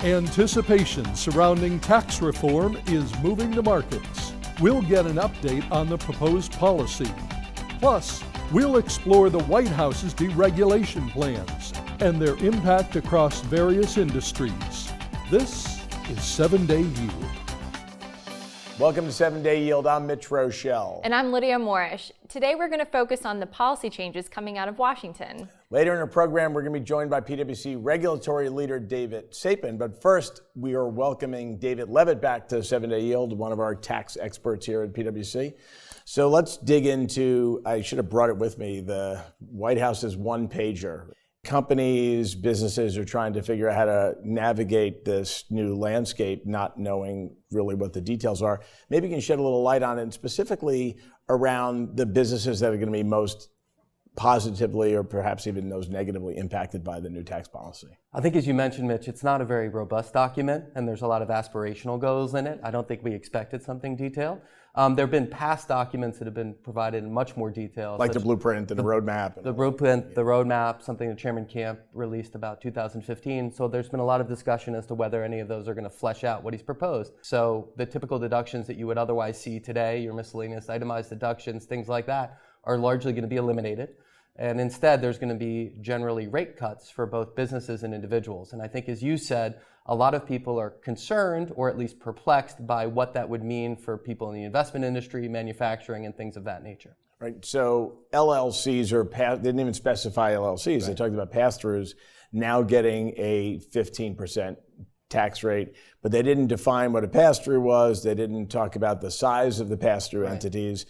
Anticipation surrounding tax reform is moving the markets. We'll get an update on the proposed policy. Plus, we'll explore the White House's deregulation plans and their impact across various industries. This is 7-Day Yield. Welcome to 7-Day Yield. I'm Mitch Rochelle. And I'm Lydia Morish. Today we're going to focus on the policy changes coming out of Washington. Later in our program, we're going to be joined by PwC regulatory leader David Sapin. But first, we are welcoming David Leavitt back to 7-Day Yield, one of our tax experts here at PwC. So let's dig into, I should have brought it with me, the White House's one-pager. Companies, businesses are trying to figure out how to navigate this new landscape, not knowing really what the details are. Maybe you can shed a little light on it, and specifically around the businesses that are going to be most positively or perhaps even those negatively impacted by the new tax policy. I think, as you mentioned, Mitch, it's not a very robust document, and there's a lot of aspirational goals in it. I don't think we expected something detailed. There have been past documents that have been provided in much more detail. Like the blueprint and the roadmap. The blueprint, the roadmap, something that Chairman Camp released about 2015. So there's been a lot of discussion as to whether any of those are going to flesh out what he's proposed. So the typical deductions that you would otherwise see today, your miscellaneous itemized deductions, things like that, are largely going to be eliminated. And instead, there's going to be generally rate cuts for both businesses and individuals. And I think, as you said, a lot of people are concerned or at least perplexed by what that would mean for people in the investment industry, manufacturing, and things of that nature. Right. So LLCs they didn't even specify LLCs. Right. They talked about pass-throughs now getting a 15% tax rate, but they didn't define what a pass-through was. They didn't talk about the size of the pass-through entities.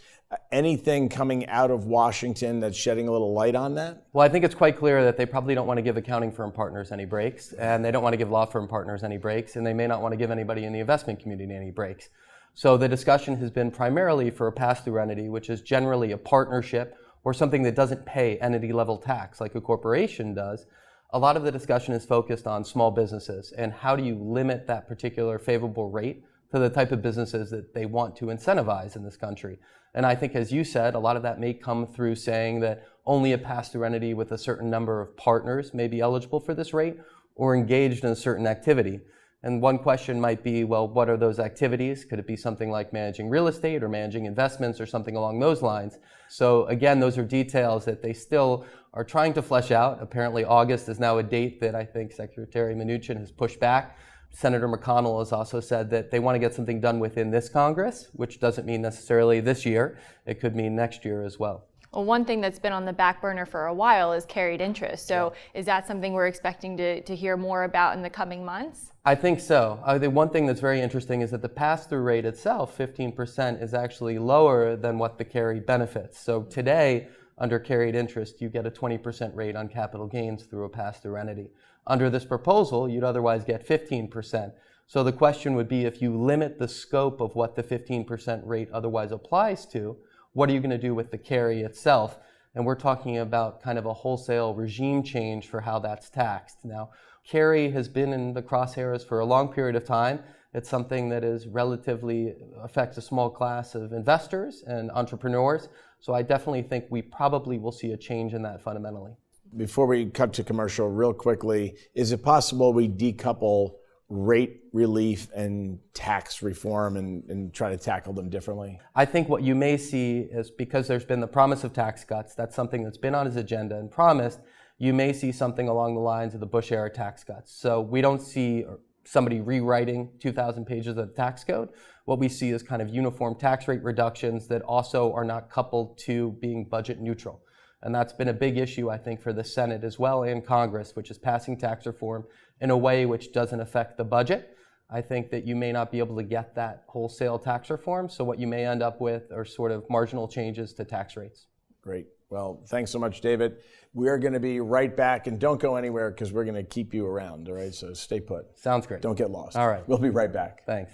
Anything coming out of Washington that's shedding a little light on that? Well, I think it's quite clear that they probably don't want to give accounting firm partners any breaks, and they don't want to give law firm partners any breaks, and they may not want to give anybody in the investment community any breaks. So the discussion has been primarily for a pass-through entity, which is generally a partnership or something that doesn't pay entity-level tax like a corporation does. A lot of the discussion is focused on small businesses and how do you limit that particular favorable rate to the type of businesses that they want to incentivize in this country. And I think, as you said, a lot of that may come through saying that only a pass-through entity with a certain number of partners may be eligible for this rate or engaged in a certain activity. And one question might be, well, what are those activities? Could it be something like managing real estate or managing investments or something along those lines? So again, those are details that they still are trying to flesh out. Apparently August is now a date that I think Secretary Mnuchin has pushed back. Senator McConnell has also said that they want to get something done within this Congress, which doesn't mean necessarily this year. It could mean next year as well. Well, one thing that's been on the back burner for a while is carried interest. So is that something we're expecting to hear more about in the coming months? I think so. The one thing that's very interesting is that the pass-through rate itself, 15%, is actually lower than what the carried benefits. So today, under carried interest, you get a 20% rate on capital gains through a pass-through entity. Under this proposal, you'd otherwise get 15%. So the question would be, if you limit the scope of what the 15% rate otherwise applies to, what are you going to do with the carry itself? And we're talking about kind of a wholesale regime change for how that's taxed. Now, carry has been in the crosshairs for a long period of time. It's something that is relatively affects a small class of investors and entrepreneurs. So I definitely think we probably will see a change in that fundamentally. Before we cut to commercial, real quickly, is it possible we decouple rate relief and tax reform and try to tackle them differently? I think what you may see is, because there's been the promise of tax cuts, that's something that's been on his agenda and promised, you may see something along the lines of the Bush-era tax cuts. So we don't see somebody rewriting 2,000 pages of the tax code. What we see is kind of uniform tax rate reductions that also are not coupled to being budget neutral. And that's been a big issue, I think, for the Senate as well and Congress, which is passing tax reform in a way which doesn't affect the budget. I think that you may not be able to get that wholesale tax reform. So what you may end up with are sort of marginal changes to tax rates. Great. Well, thanks so much, David. We are going to be right back, and don't go anywhere because we're going to keep you around, all right? So stay put. Sounds great. Don't get lost. All right. We'll be right back. Thanks.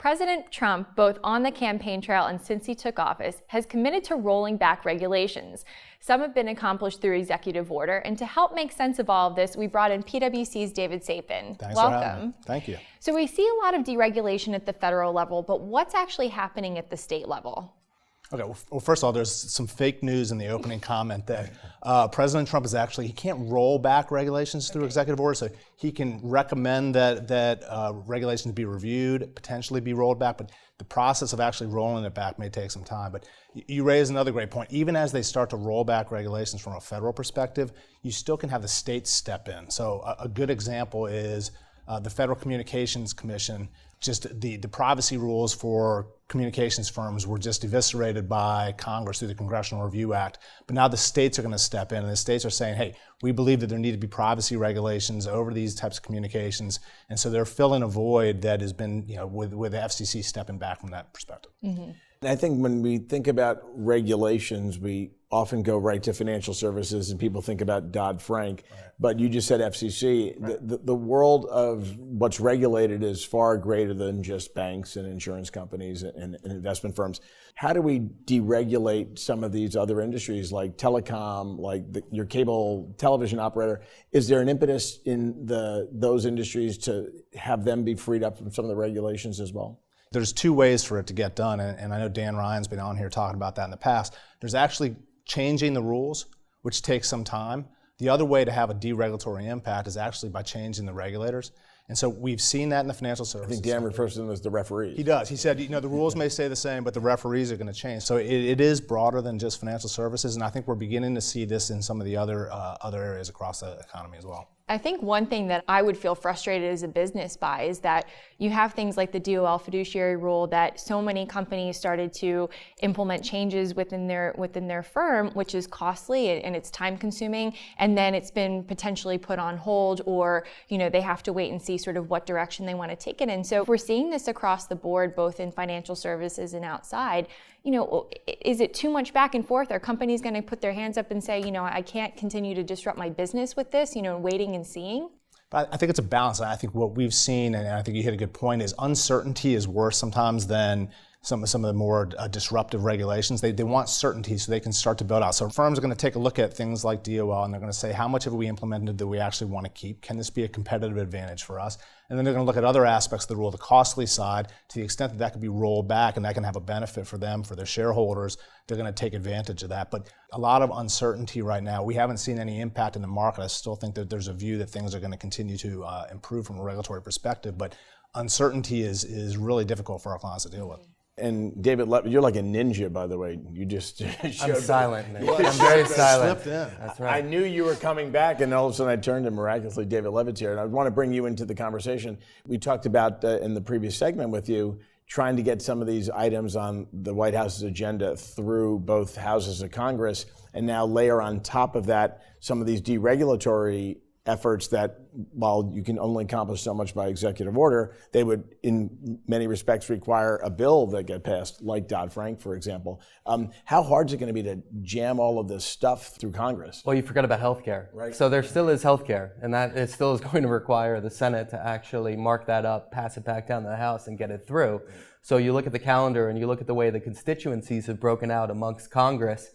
President Trump, both on the campaign trail and since he took office, has committed to rolling back regulations. Some have been accomplished through executive order, and to help make sense of all of this, we brought in PwC's David Sapin. Thanks Welcome. for having me. Thank you. So we see a lot of deregulation at the federal level, but what's actually happening at the state level? Okay, well, first of all, there's some fake news in the opening comment that President Trump he can't roll back regulations through executive order, so he can recommend that regulations be reviewed, potentially be rolled back, but the process of actually rolling it back may take some time. But you raise another great point. Even as they start to roll back regulations from a federal perspective, you still can have the states step in. So a good example is the Federal Communications Commission. Just the privacy rules for communications firms were just eviscerated by Congress through the Congressional Review Act. But now the states are going to step in, and the states are saying, hey, we believe that there need to be privacy regulations over these types of communications. And so they're filling a void that has been, with the FCC stepping back from that perspective. Mm-hmm. I think when we think about regulations, we often go right to financial services and people think about Dodd-Frank, but you just said FCC. The world of what's regulated is far greater than just banks and insurance companies and investment firms. How do we deregulate some of these other industries like telecom, like your cable television operator? Is there an impetus in those industries to have them be freed up from some of the regulations as well? There's two ways for it to get done, and I know Dan Ryan's been on here talking about that in the past. There's actually changing the rules, which takes some time. The other way to have a deregulatory impact is actually by changing the regulators. And so we've seen that in the financial services. I think Dan refers to them as the referees. He does. He said, the rules may stay the same, but the referees are going to change. So it is broader than just financial services, and I think we're beginning to see this in some of the other areas across the economy as well. I think one thing that I would feel frustrated as a business by is that you have things like the DOL fiduciary rule that so many companies started to implement changes within their firm, which is costly and it's time consuming, and then it's been potentially put on hold, or they have to wait and see sort of what direction they want to take it in. So if we're seeing this across the board, both in financial services and outside, is it too much back and forth? Are companies going to put their hands up and say, I can't continue to disrupt my business with this, waiting and seeing? But I think it's a balance. I think what we've seen, and I think you hit a good point, is uncertainty is worse sometimes than some of the more disruptive regulations. They want certainty so they can start to build out. So firms are going to take a look at things like DOL, and they're going to say, how much have we implemented that we actually want to keep? Can this be a competitive advantage for us? And then they're going to look at other aspects of the rule, the costly side, to the extent that that could be rolled back and that can have a benefit for them, for their shareholders. They're going to take advantage of that. But a lot of uncertainty right now. We haven't seen any impact in the market. I still think that there's a view that things are going to continue to improve from a regulatory perspective. But uncertainty is really difficult for our clients to deal with. And David Levitt, you're like a ninja, by the way. You just showed I'm silent. me. I'm very silent. Slipped in. That's right. I knew you were coming back, and all of a sudden I turned to miraculously David Levitt's here. And I want to bring you into the conversation. We talked about in the previous segment with you trying to get some of these items on the White House's agenda through both houses of Congress, and now layer on top of that some of these deregulatory efforts that, while you can only accomplish so much by executive order, they would, in many respects, require a bill that get passed, like Dodd-Frank, for example. How hard is it going to be to jam all of this stuff through Congress? Well, you forgot about healthcare. Right. So there still is healthcare, and that it still is going to require the Senate to actually mark that up, pass it back down to the House, and get it through. So you look at the calendar and you look at the way the constituencies have broken out amongst Congress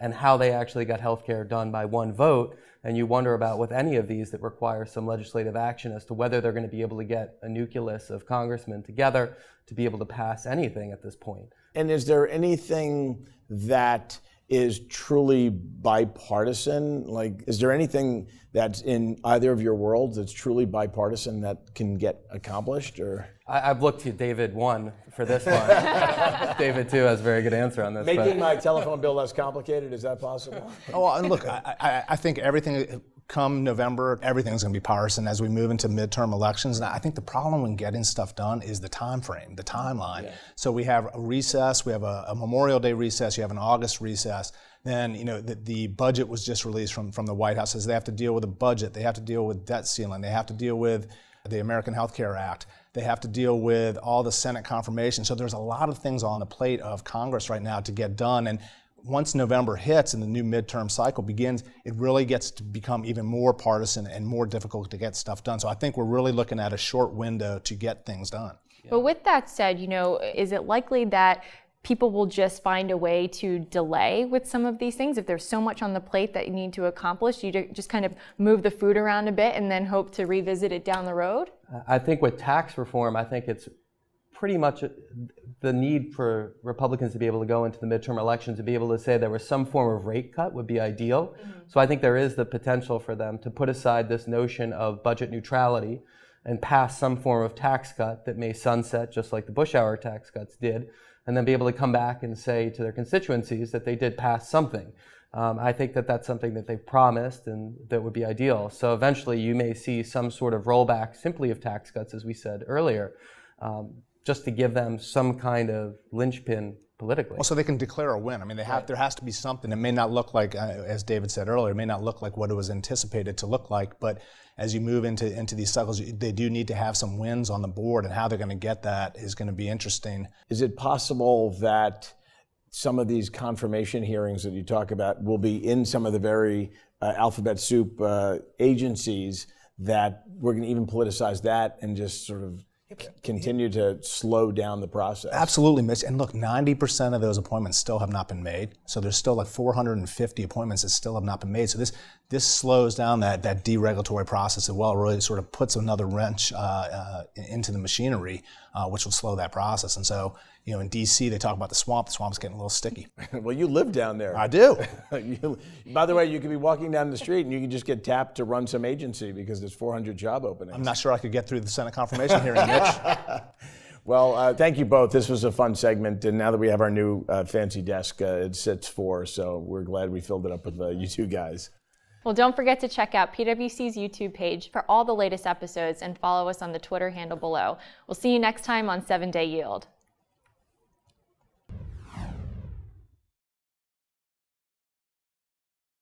and how they actually got healthcare done by one vote. And you wonder about with any of these that require some legislative action as to whether they're going to be able to get a nucleus of congressmen together to be able to pass anything at this point. And is there anything that is truly bipartisan? Like, is there anything that's in either of your worlds that's truly bipartisan that can get accomplished? Or I've looked to David 1 for this one. David 2 has a very good answer on this. making my telephone bill less complicated, is that possible? Oh, and look, I think everything come November, everything's going to be partisan as we move into midterm elections. And I think the problem when getting stuff done is the time frame, the timeline. Yeah. So we have a recess, we have a Memorial Day recess, you have an August recess. Then, the budget was just released from the White House. They have to deal with a budget, they have to deal with debt ceiling, they have to deal with the American Health Care Act. They have to deal with all the Senate confirmation. So there's a lot of things on the plate of Congress right now to get done. And once November hits and the new midterm cycle begins, it really gets to become even more partisan and more difficult to get stuff done. So I think we're really looking at a short window to get things done. But with that said, is it likely that people will just find a way to delay with some of these things? If there's so much on the plate that you need to accomplish, you just kind of move the food around a bit and then hope to revisit it down the road? I think with tax reform, I think it's pretty much the need for Republicans to be able to go into the midterm elections to be able to say there was some form of rate cut would be ideal. So I think there is the potential for them to put aside this notion of budget neutrality and pass some form of tax cut that may sunset, just like the Bush-era tax cuts did, and then be able to come back and say to their constituencies that they did pass something. I think that that's something that they've promised and that would be ideal. So eventually you may see some sort of rollback simply of tax cuts, as we said earlier, just to give them some kind of linchpin politically. Well, so they can declare a win. I mean, there has to be something. It may not look like, as David said earlier, it may not look like what it was anticipated to look like, but as you move into these cycles, they do need to have some wins on the board, and how they're going to get that is going to be interesting. Is it possible that some of these confirmation hearings that you talk about will be in some of the very alphabet soup agencies, that we're going to even politicize that and just sort of continue to slow down the process? Absolutely, Mitch. And look, 90% of those appointments still have not been made. So there's still like 450 appointments that still have not been made. So this slows down that deregulatory process as well. It really sort of puts another wrench into the machinery, which will slow that process. And so, in D.C. they talk about the swamp. The swamp's getting a little sticky. Well, you live down there. I do. By the way, you could be walking down the street and you can just get tapped to run some agency because there's 400 job openings. I'm not sure I could get through the Senate confirmation hearing, Mitch. Well, thank you both. This was a fun segment, and now that we have our new fancy desk, it sits 4, so we're glad we filled it up with you two guys. Well, don't forget to check out PwC's YouTube page for all the latest episodes and follow us on the Twitter handle below. We'll see you next time on 7 Day Yield.